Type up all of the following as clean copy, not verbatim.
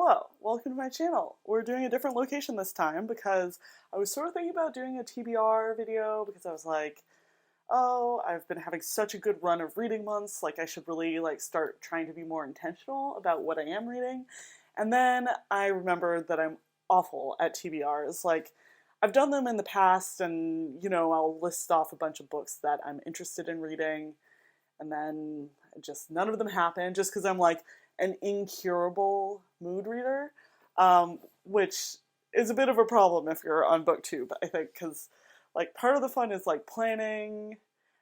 Hello, welcome to my channel. We're doing a different location this time because I was sort of thinking about doing a TBR video because I was like, oh, I've been having such a good run of reading months, like I should really start trying to be more intentional about what I am reading. And then I remembered that I'm awful at TBRs. Like, I've done them in the past and, I'll list off a bunch of books that I'm interested in reading, and then just none of them happen just because I'm like an incurable mood reader, which is a bit of a problem if you're on Booktube, I think, because part of the fun is planning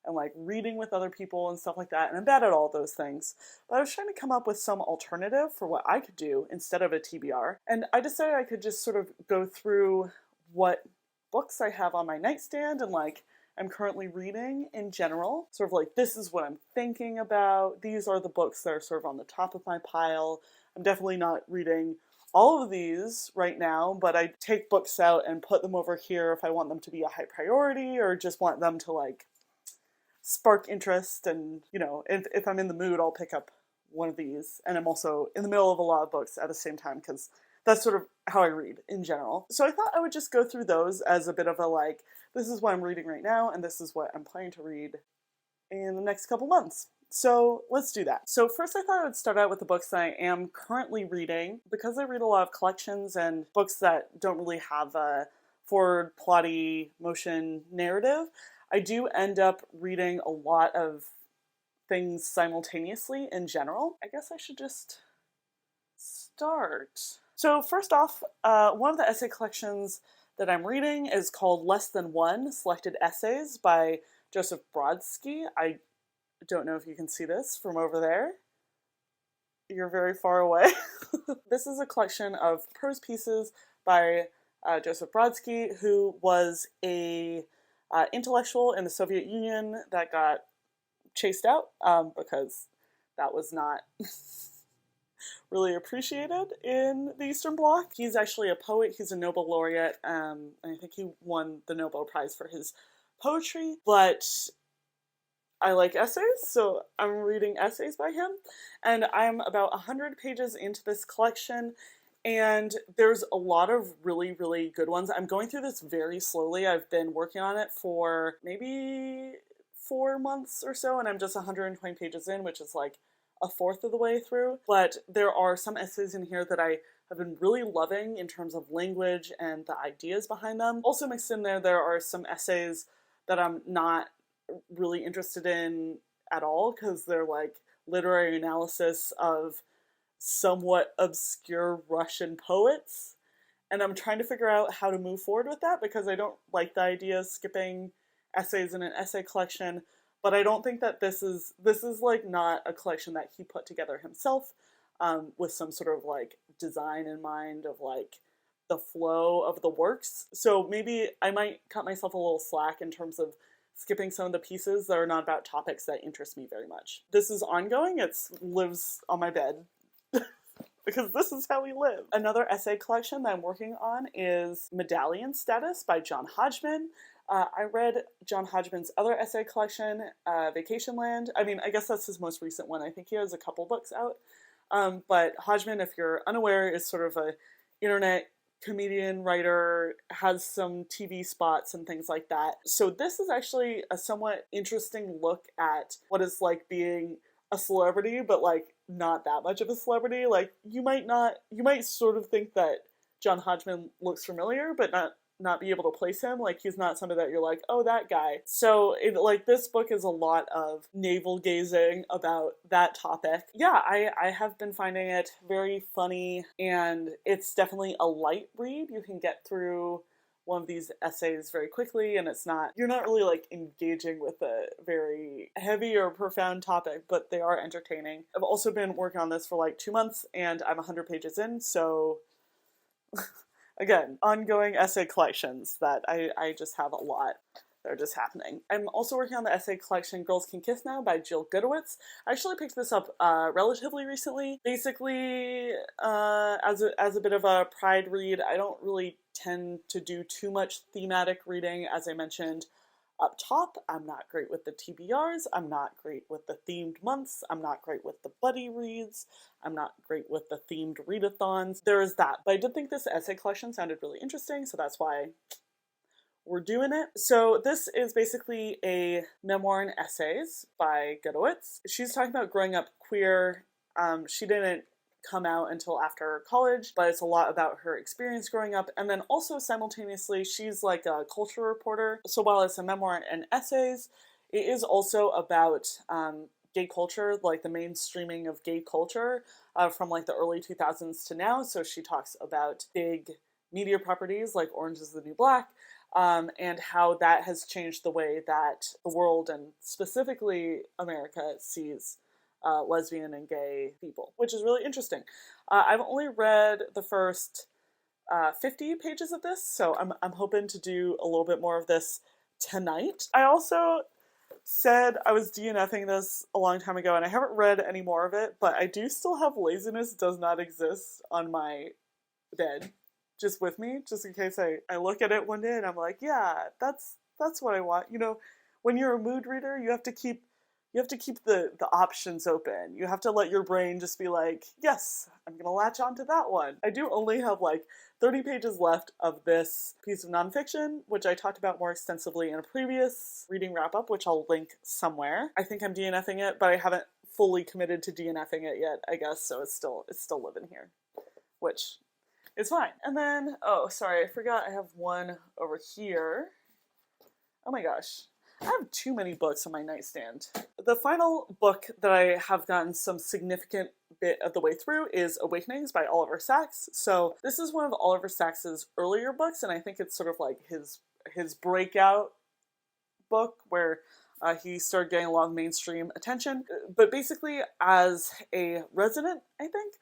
and reading with other people and stuff like that, and I'm bad at all those things. But I was trying to come up with some alternative for what I could do instead of a TBR, and I decided I could just sort of go through what books I have on my nightstand and I'm currently reading in general. Sort of this is what I'm thinking about. These are the books that are sort of on the top of my pile. I'm definitely not reading all of these right now, but I take books out and put them over here if I want them to be a high priority or just want them to spark interest. And, if I'm in the mood, I'll pick up one of these. And I'm also in the middle of a lot of books at the same time because that's sort of how I read in general. So I thought I would just go through those as a bit of a this is what I'm reading right now, and this is what I'm planning to read in the next couple months. So let's do that. So first I thought I would start out with the books that I am currently reading. Because I read a lot of collections and books that don't really have a forward plotty motion narrative, I do end up reading a lot of things simultaneously in general. I guess I should just start. So first off, one of the essay collections that I'm reading is called Less Than One, Selected Essays by Joseph Brodsky. I don't know if you can see this from over there. You're very far away. This is a collection of prose pieces by Joseph Brodsky, who was a intellectual in the Soviet Union that got chased out because that was not really appreciated in the Eastern Bloc. He's actually a poet. He's a Nobel laureate, and I think he won the Nobel Prize for his poetry, but I like essays, so I'm reading essays by him, and I'm about 100 pages into this collection, and there's a lot of really, really good ones. I'm going through this very slowly. I've been working on it for maybe 4 months or so, and I'm just 120 pages in, which is a fourth of the way through. But there are some essays in here that I have been really loving in terms of language and the ideas behind them. Also mixed in there are some essays that I'm not really interested in at all because they're literary analysis of somewhat obscure Russian poets. And I'm trying to figure out how to move forward with that because I don't like the idea of skipping essays in an essay collection. But I don't think that this is not a collection that he put together himself with some sort of design in mind of the flow of the works. So maybe I might cut myself a little slack in terms of skipping some of the pieces that are not about topics that interest me very much. This is ongoing. It lives on my bed because this is how we live. Another essay collection that I'm working on is Medallion Status by John Hodgman. I read John Hodgman's other essay collection, Vacation Land. I mean, I guess that's his most recent one. I think he has a couple books out. But Hodgman, if you're unaware, is sort of a internet comedian, writer, has some TV spots and things like that. So this is actually a somewhat interesting look at what it's like being a celebrity, but not that much of a celebrity. You might sort of think that John Hodgman looks familiar, but not be able to place him. He's not somebody that you're oh, that guy. So this book is a lot of navel gazing about that topic. Yeah, I have been finding it very funny, and it's definitely a light read. You can get through one of these essays very quickly, and you're not really engaging with a very heavy or profound topic, but they are entertaining. I've also been working on this for 2 months, and I'm 100 pages in, so again, ongoing essay collections that I just have a lot. They're just happening. I'm also working on the essay collection Girls Can Kiss Now by Jill Gutowitz. I actually picked this up relatively recently. Basically, as a bit of a pride read, I don't really tend to do too much thematic reading. As I mentioned, up top. I'm not great with the TBRs. I'm not great with the themed months. I'm not great with the buddy reads. I'm not great with the themed readathons. There is that. But I did think this essay collection sounded really interesting, so that's why we're doing it. So this is basically a memoir and essays by Gutowitz. She's talking about growing up queer. She didn't come out until after college, but it's a lot about her experience growing up. And then also simultaneously, she's like a culture reporter. So while it's a memoir and essays, it is also about gay culture, like the mainstreaming of gay culture from like the early 2000s to now. So she talks about big media properties like Orange is the New Black, and how that has changed the way that the world and specifically America sees lesbian and gay people, which is really interesting. I've only read the first 50 pages of this, so I'm hoping to do a little bit more of this tonight. I also said I was DNFing this a long time ago, and I haven't read any more of it, but I do still have Laziness Does Not Exist on my bed, just with me, just in case I look at it one day and I'm like, yeah, that's what I want. You know, when you're a mood reader, you have to keep the options open. You have to let your brain just be like, yes, I'm gonna latch onto that one. I do only have like 30 pages left of this piece of nonfiction, which I talked about more extensively in a previous reading wrap-up, which I'll link somewhere. I think I'm DNFing it, but I haven't fully committed to DNFing it yet, I guess, so it's still living here, which is fine. And then, oh, sorry, I forgot I have one over here. Oh my gosh. I have too many books on my nightstand. The final book that I have gotten some significant bit of the way through is Awakenings by Oliver Sacks. So this is one of Oliver Sacks's earlier books, and I think it's sort of like his breakout book where he started getting a lot of mainstream attention. But basically, as a resident, I think,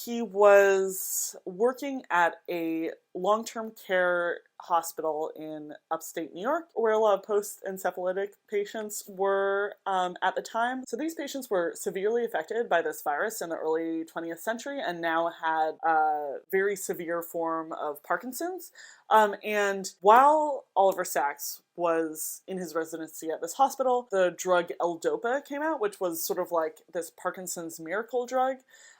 he was working at a long-term care hospital in upstate New York, where a lot of post-encephalitic patients were at the time. So these patients were severely affected by this virus in the early 20th century and now had a very severe form of Parkinson's. And while Oliver Sacks was in his residency at this hospital, the drug L-Dopa came out, which was sort of like this Parkinson's miracle drug,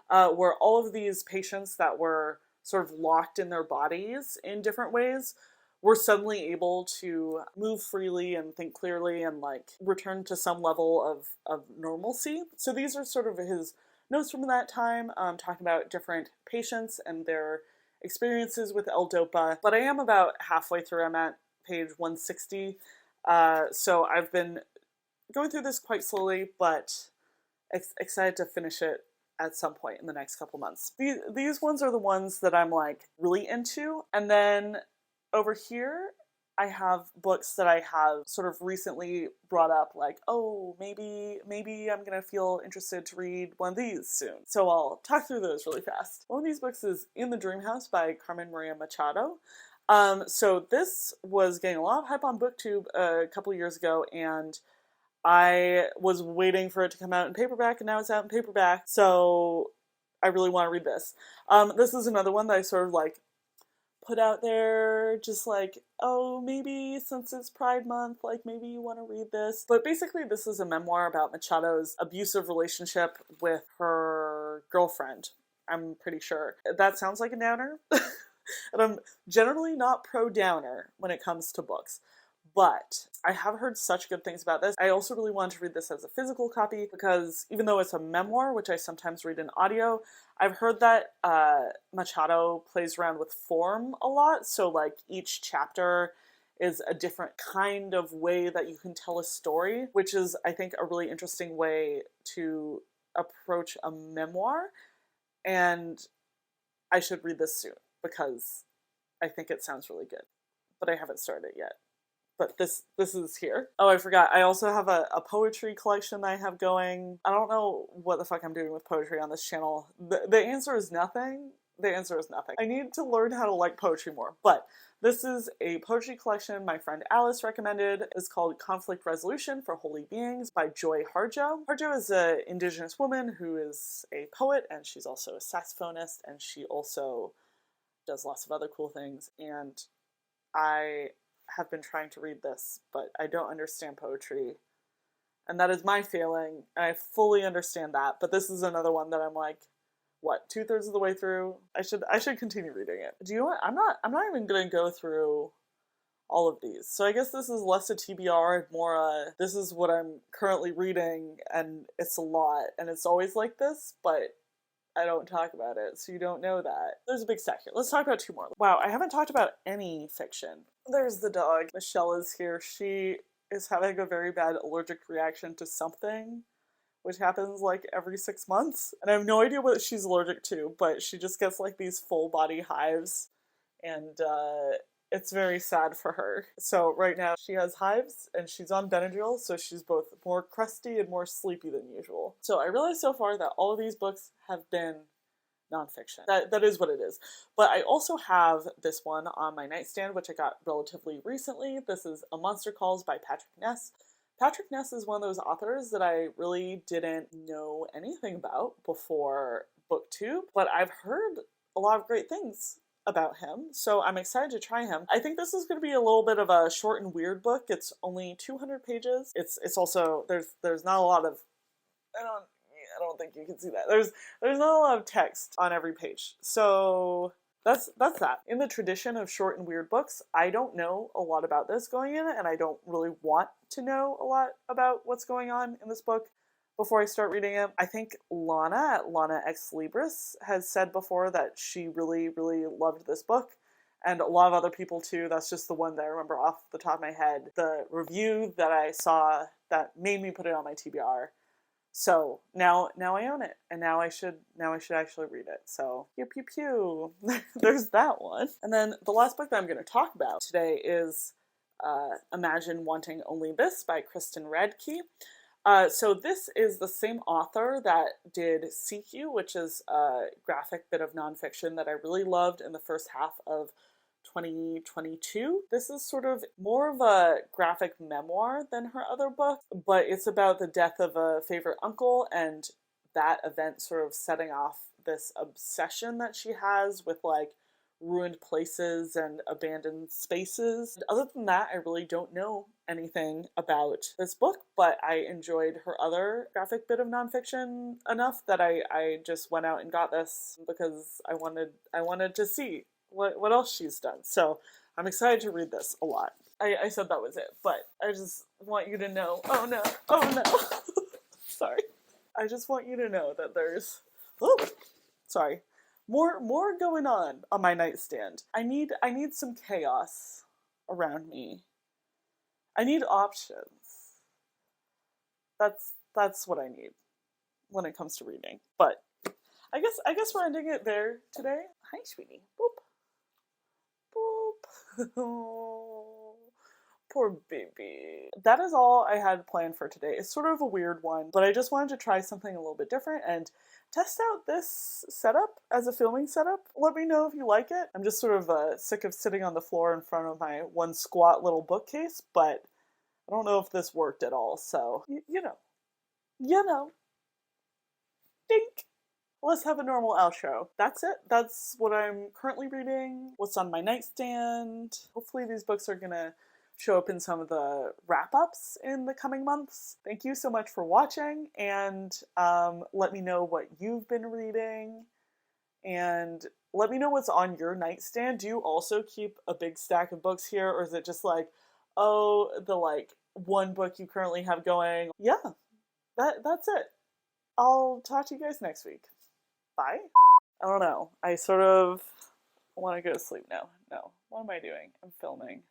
where all of these patients that were sort of locked in their bodies in different ways were suddenly able to move freely and think clearly and like return to some level of normalcy. So these are sort of his notes from that time, talking about different patients and their experiences with L-Dopa. But I am about halfway through. I'm at page 160. So I've been going through this quite slowly, but excited to finish it at some point in the next couple months. These ones are the ones that I'm like really into. And then over here, I have books that I have sort of recently brought up, like, oh, maybe I'm gonna feel interested to read one of these soon. So I'll talk through those really fast. One of these books is In the Dream House by Carmen Machado. So this was getting a lot of hype on BookTube a couple years ago, and I was waiting for it to come out in paperback, and now it's out in paperback, so I really want to read this. This is another one that I sort of like put out there, just like, oh, maybe since it's Pride Month, like maybe you want to read this. But basically this is a memoir about Machado's abusive relationship with her girlfriend, I'm pretty sure. That sounds like a downer, and I'm generally not pro-downer when it comes to books. But I have heard such good things about this. I also really wanted to read this as a physical copy because even though it's a memoir, which I sometimes read in audio, I've heard that Machado plays around with form a lot. So like each chapter is a different kind of way that you can tell a story, which is, I think, a really interesting way to approach a memoir. And I should read this soon because I think it sounds really good. But I haven't started it yet. But this is here. Oh, I forgot. I also have a poetry collection that I have going. I don't know what the fuck I'm doing with poetry on this channel. The answer is nothing. The answer is nothing. I need to learn how to like poetry more. But this is a poetry collection my friend Alice recommended. It's called Conflict Resolution for Holy Beings by Joy Harjo. Harjo is an indigenous woman who is a poet, and she's also a saxophonist, and she also does lots of other cool things. And I have been trying to read this, but I don't understand poetry. And that is my failing, and I fully understand that. But this is another one that I'm like, what, 2/3 of the way through? I should continue reading it. Do you know what? I'm not even gonna go through all of these. So I guess this is less a TBR and more this is what I'm currently reading, and it's a lot, and it's always like this, but I don't talk about it, so you don't know that. There's a big stack here. Let's talk about 2 more. Wow, I haven't talked about any fiction. There's the dog. Michelle is here. She is having a very bad allergic reaction to something, which happens like every 6 months. And I have no idea what she's allergic to, but she just gets like these full body hives, and it's very sad for her. So right now she has hives and she's on Benadryl, so she's both more crusty and more sleepy than usual. So I realized so far that all of these books have been nonfiction. That is what it is. But I also have this one on my nightstand, which I got relatively recently. This is A Monster Calls by Patrick Ness. Patrick Ness is one of those authors that I really didn't know anything about before BookTube, but I've heard a lot of great things about him, so I'm excited to try him. I think this is going to be a little bit of a short and weird book. It's only 200 pages. It's also, there's not a lot of, I don't think you can see that. There's not a lot of text on every page. So that's that. In the tradition of short and weird books, I don't know a lot about this going in, and I don't really want to know a lot about what's going on in this book before I start reading it. I think Lana at Lana Ex Libris has said before that she really, really loved this book, and a lot of other people too. That's just the one that I remember off the top of my head. The review that I saw that made me put it on my TBR. So now I own it, and now I should actually read it. So pew pew pew. There's that one. And then the last book that I'm going to talk about today is Imagine Wanting Only This by Kristen Radtke. So this is the same author that did Seek You, which is a graphic bit of nonfiction that I really loved in the first half of 2022. This is sort of more of a graphic memoir than her other book, but it's about the death of a favorite uncle and that event sort of setting off this obsession that she has with like ruined places and abandoned spaces. Other than that, I really don't know anything about this book, but I enjoyed her other graphic bit of nonfiction enough that I just went out and got this because I wanted to see what else she's done. So I'm excited to read this a lot. I said that was it, but I just want you to know, oh no, sorry. I just want you to know that there's, more going on my nightstand. I need some chaos around me. I need options. That's what I need when it comes to reading. But I guess we're ending it there today. Hi, sweetie. Boop. Boop. Oh, poor baby. That is all I had planned for today. It's sort of a weird one, but I just wanted to try something a little bit different and test out this setup as a filming setup. Let me know if you like it. I'm just sort of sick of sitting on the floor in front of my one squat little bookcase, but I don't know if this worked at all, so, you know. Dink! Let's have a normal outro. That's it. That's what I'm currently reading, what's on my nightstand. Hopefully these books are gonna show up in some of the wrap-ups in the coming months. Thank you so much for watching, and let me know what you've been reading, and let me know what's on your nightstand. Do you also keep a big stack of books here, or is it just like, oh, the like one book you currently have going? Yeah, that's it. I'll talk to you guys next week. Bye. I don't know. I sort of want to go to sleep now. No. What am I doing? I'm filming.